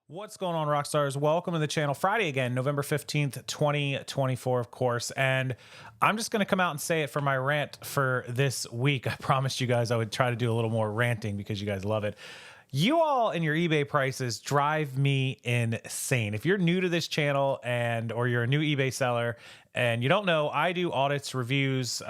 What's going on, rock stars? Welcome to the channel. Friday again, November 15th, 2024, of course. And I'm just going to come out and say it for my rant for this week. I promised you guys I would try to do a little more ranting because you guys love it. You all and your eBay prices drive me insane. If you're new to this channel or you're a new eBay seller and you don't know, I do audits, reviews,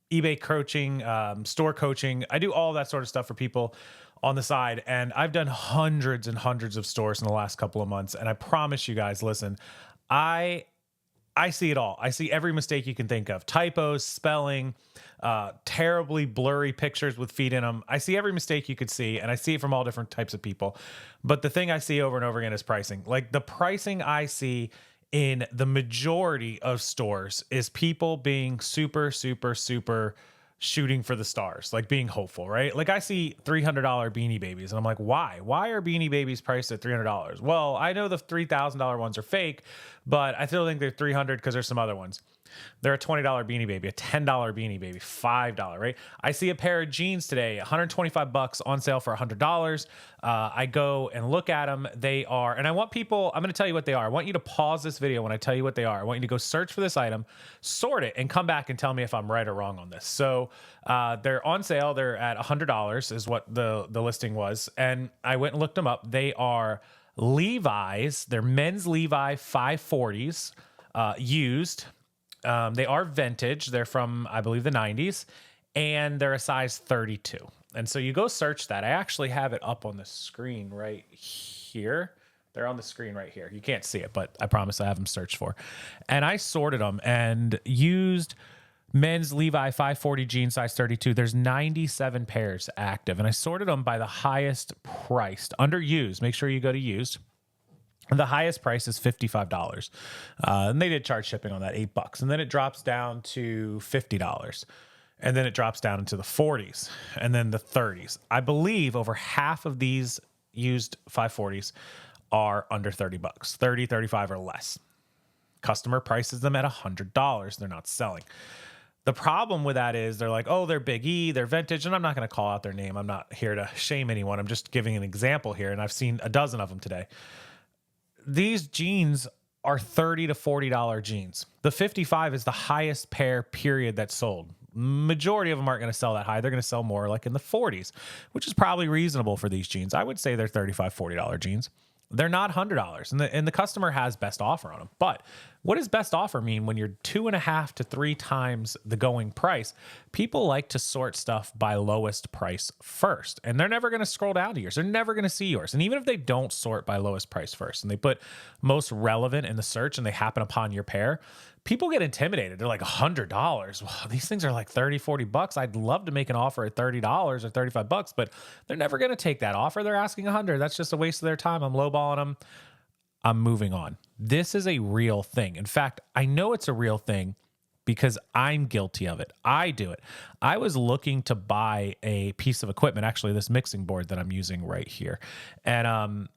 eBay coaching, store coaching. I do all that sort of stuff for people on the side. And I've done hundreds and hundreds of stores in the last couple of months. And I promise you guys, listen, I see it all. I see every mistake you can think of. Typos, spelling, terribly blurry pictures with feet in them. I see every mistake you could see, and I see it from all different types of people. But the thing I see over and over again is pricing. Like the pricing I see in the majority of stores is people being super shooting for the stars, like being hopeful, right? Like I see $300 Beanie Babies and I'm like, why? Why are Beanie Babies priced at $300? Well, I know the $3,000 ones are fake, but I still think they're $300 because there's some other ones. They're a $20 Beanie Baby, a $10 Beanie Baby, $5, right? I see a pair of jeans today, 125 bucks on sale for $100. I go and look at them. They are, and I want people, I'm going to tell you what they are. I want you to pause this video when I tell you what they are. I want you to go search for this item, sort it, and come back and tell me if I'm right or wrong on this. So they're on sale. They're at $100 is what the listing was. And I went and looked them up. They are Levi's. They're men's Levi 540s, used. They are vintage. They're from, I believe, the 90s, and they're a size 32. And so you go search that. I actually have it up on the screen right here. They're on the screen right here. You can't see it, but I promise I have them searched for. And I sorted them and used men's Levi 540 jeans size 32. There's 97 pairs active, and I sorted them by the highest priced. Under used, make sure you go to used. The highest price is $55. And they did charge shipping on that, $8. And then it drops down to $50. And then it drops down into the 40s and then the 30s. I believe over half of these used 540s are under 30 bucks, 30, 35 or less. Customer prices them at $100. They're not selling. The problem with that is they're like, oh, they're Big E, they're vintage. And I'm not going to call out their name. I'm not here to shame anyone. I'm just giving an example here. And I've seen a dozen of them today. These jeans are $30 to $40 jeans. The 55 is the highest pair period that's sold. Majority of them aren't going to sell that high. They're going to sell more like in the 40s, which is probably reasonable for these jeans. I would say they're $35, $40 jeans. They're not $100, and the customer has best offer on them. But what does best offer mean when you're 2.5 to 3 times the going price? People like to sort stuff by lowest price first, and they're never going to scroll down to yours. They're never going to see yours. And even if they don't sort by lowest price first, and they put most relevant in the search, and they happen upon your pair, people get intimidated. They're like, $100. Wow, these things are like 30, 40 bucks. I'd love to make an offer at $30 or 35 bucks, but they're never going to take that offer. They're asking 100. That's just a waste of their time. I'm lowballing them. I'm moving on. This is a real thing. In fact, I know it's a real thing because I'm guilty of it. I do it. I was looking to buy a piece of equipment, actually this mixing board that I'm using right here. And,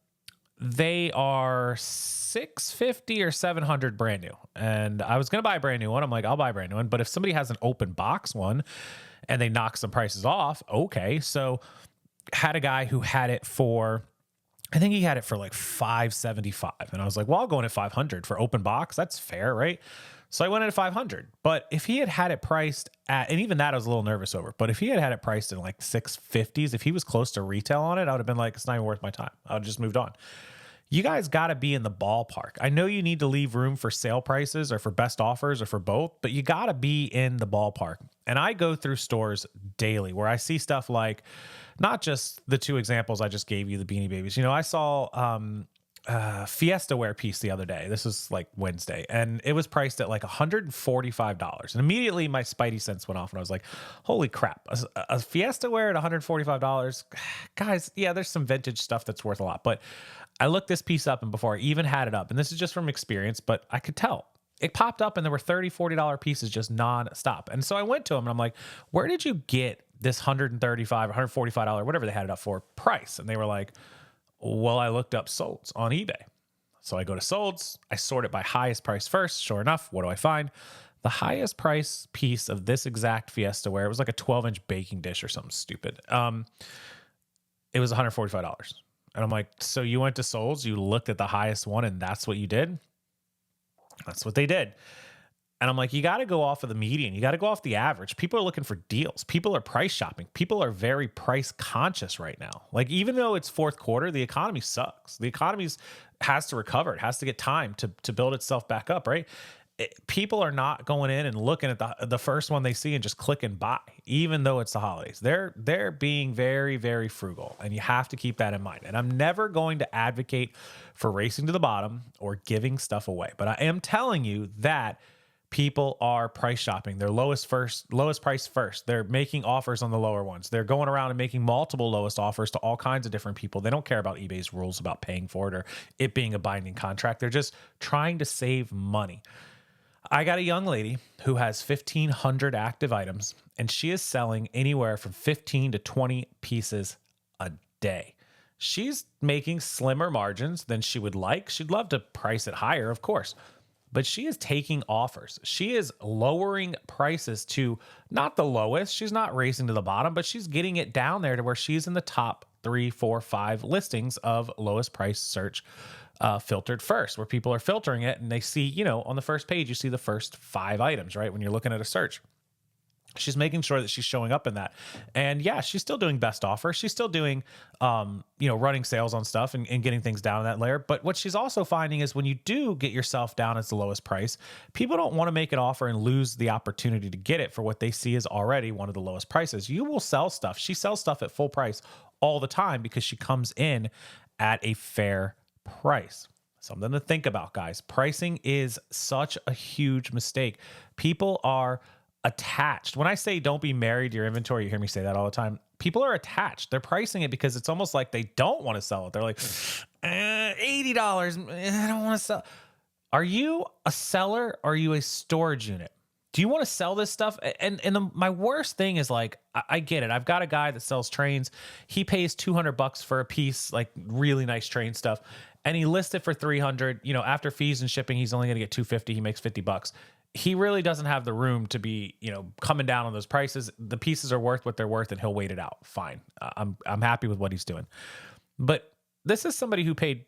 they are $650 or $700 brand new. And I was going to buy a brand new one. I'm like, I'll buy a brand new one. But if somebody has an open box one and they knock some prices off, okay. So had a guy who had it for, I think he had it for like $575. And I was like, well, I'll go in at $500 for open box. That's fair, right? So I went in at $500. But if he had it priced at, and even that I was a little nervous over, but if he had it priced in like $650s, if he was close to retail on it, I would have been like, it's not even worth my time. I would have just moved on. You guys got to be in the ballpark. I know you need to leave room for sale prices or for best offers or for both, but you got to be in the ballpark. And I go through stores daily where I see stuff like, not just the 2 examples I just gave you, the Beanie Babies. You know, I saw Fiesta wear piece the other day. This was like Wednesday, and it was priced at like $145. And immediately my spidey sense went off, and I was like, holy crap, a Fiesta wear at $145? Guys, yeah, there's some vintage stuff that's worth a lot. But I looked this piece up, and before I even had it up, and this is just from experience, but I could tell. It popped up, and there were $30, $40 pieces just non-stop. And so I went to him, and I'm like, where did you get this $135 or $145, whatever they had it up for, price? And they were like, well, I looked up solds on eBay. So I go to solds, I sort it by highest price first. Sure enough, what do I find? The highest price piece of this exact Fiesta ware, it was like a 12-inch baking dish or something stupid. It was $145. And I'm like, so you went to Souls, you looked at the highest one, and that's what you did? That's what they did. And I'm like, you got to go off of the median. You got to go off the average. People are looking for deals. People are price shopping. People are very price conscious right now. Like, even though it's fourth quarter, the economy sucks. The economy has to recover. It has to get time to build itself back up, right? People are not going in and looking at the first one they see and just clicking buy, even though it's the holidays. They're being very, very frugal, and you have to keep that in mind. And I'm never going to advocate for racing to the bottom or giving stuff away, but I am telling you that people are price shopping. They're lowest price first. They're making offers on the lower ones. They're going around and making multiple lowest offers to all kinds of different people. They don't care about eBay's rules about paying for it or it being a binding contract. They're just trying to save money. I got a young lady who has 1,500 active items, and she is selling anywhere from 15 to 20 pieces a day. She's making slimmer margins than she would like. She'd love to price it higher, of course, but she is taking offers. She is lowering prices to not the lowest. She's not racing to the bottom, but she's getting it down there to where she's in the top 3, 4, 5 listings of lowest price search filtered first, where people are filtering it and they see, on the first page, you see the first 5 items, right? When you're looking at a search. She's making sure that she's showing up in that. And yeah, she's still doing best offer. She's still doing, running sales on stuff and getting things down in that layer. But what she's also finding is when you do get yourself down as the lowest price, people don't want to make an offer and lose the opportunity to get it for what they see is already one of the lowest prices. You will sell stuff. She sells stuff at full price all the time because she comes in at a fair price. Something to think about, guys. Pricing is such a huge mistake. People are attached. When I say don't be married to your inventory, you hear me say that all the time. People are attached. They're pricing it because it's almost like they don't want to sell it. They're like, $80. I don't want to sell. Are you a seller or are you a storage unit? Do you want to sell this stuff? And my worst thing is, like, I get it. I've got a guy that sells trains. He pays $200 for a piece, like really nice train stuff. And he lists it for $300. After fees and shipping, he's only going to get $250. He makes $50. He really doesn't have the room to be, coming down on those prices. The pieces are worth what they're worth, and he'll wait it out. Fine. I'm happy with what he's doing. But this is somebody who paid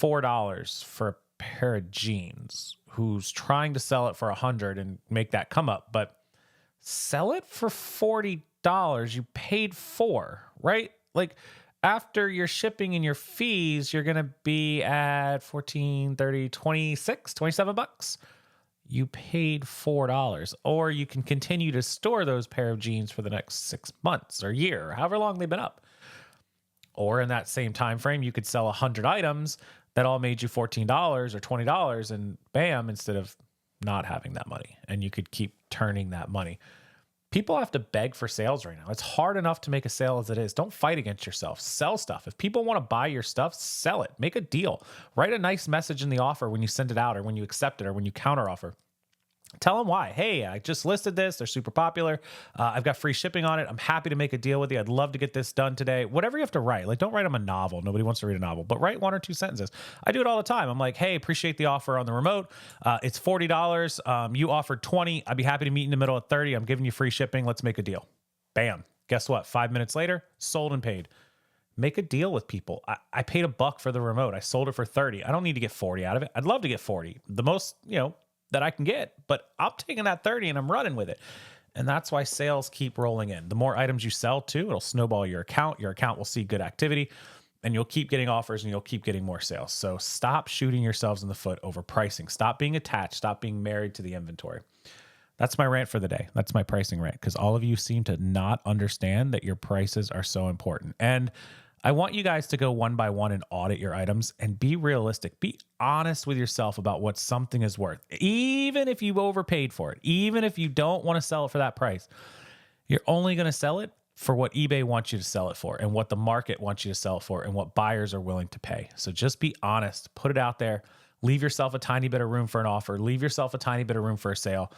$4 for a pair of jeans, who's trying to sell it for $100 and make that come up. But sell it for $40. You paid $4, right? Like, after your shipping and your fees, you're going to be at 14, 30, 26, $27. You paid $4. Or you can continue to store those pair of jeans for the next 6 months or year, or however long they've been up. Or in that same time frame, you could sell 100 items that all made you $14 or $20, and bam, instead of not having that money. And you could keep turning that money. People have to beg for sales right now. It's hard enough to make a sale as it is. Don't fight against yourself. Sell stuff. If people want to buy your stuff, sell it. Make a deal. Write a nice message in the offer when you send it out, or when you accept it, or when you counter offer. Tell them why. Hey, I just listed this. They're super popular. I've got free shipping on it. I'm happy to make a deal with you. I'd love to get this done today. Whatever you have to write. Like, don't write them a novel. Nobody wants to read a novel, but write 1 or 2 sentences. I do it all the time. I'm like, hey, appreciate the offer on the remote. It's $40. You offered $20. I'd be happy to meet in the middle at $30. I'm giving you free shipping. Let's make a deal. Bam. Guess what? 5 minutes later, sold and paid. Make a deal with people. I paid $1 for the remote. I sold it for $30. I don't need to get 40 out of it. I'd love to get 40. The most, that I can get, but I'm taking that 30 and I'm running with it. And that's why sales keep rolling in. The more items you sell too, it'll snowball your account. Your account will see good activity, and you'll keep getting offers, and you'll keep getting more sales. So stop shooting yourselves in the foot over pricing. Stop being attached. Stop being married to the inventory. That's my rant for the day. That's my pricing rant, because all of you seem to not understand that your prices are so important. And I want you guys to go one by one and audit your items and be realistic. Be honest with yourself about what something is worth. Even if you've overpaid for it, even if you don't want to sell it for that price, you're only going to sell it for what eBay wants you to sell it for, and what the market wants you to sell it for, and what buyers are willing to pay. So just be honest, put it out there, leave yourself a tiny bit of room for an offer, leave yourself a tiny bit of room for a sale,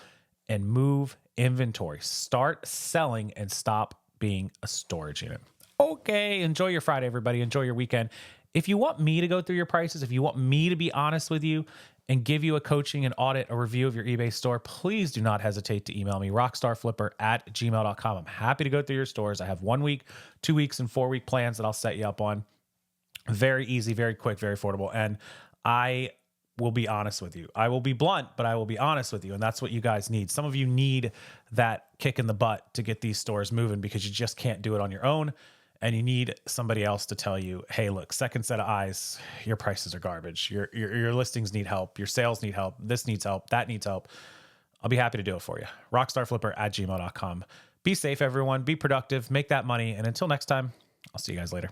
and move inventory. Start selling and stop being a storage unit. Okay, enjoy your Friday, everybody. Enjoy your weekend. If you want me to go through your prices, if you want me to be honest with you and give you a coaching and audit, a review of your eBay store, please do not hesitate to email me, rockstarflipper@gmail.com. I'm happy to go through your stores. I have 1 week, 2 weeks, and 4 week plans that I'll set you up on. Very easy, very quick, very affordable. And I will be honest with you. I will be blunt, but I will be honest with you. And that's what you guys need. Some of you need that kick in the butt to get these stores moving because you just can't do it on your own. And you need somebody else to tell you, hey, look, second set of eyes, your prices are garbage. Your listings need help. Your sales need help. This needs help. That needs help. I'll be happy to do it for you. Rockstarflipper@gmail.com. Be safe, everyone. Be productive. Make that money. And until next time, I'll see you guys later.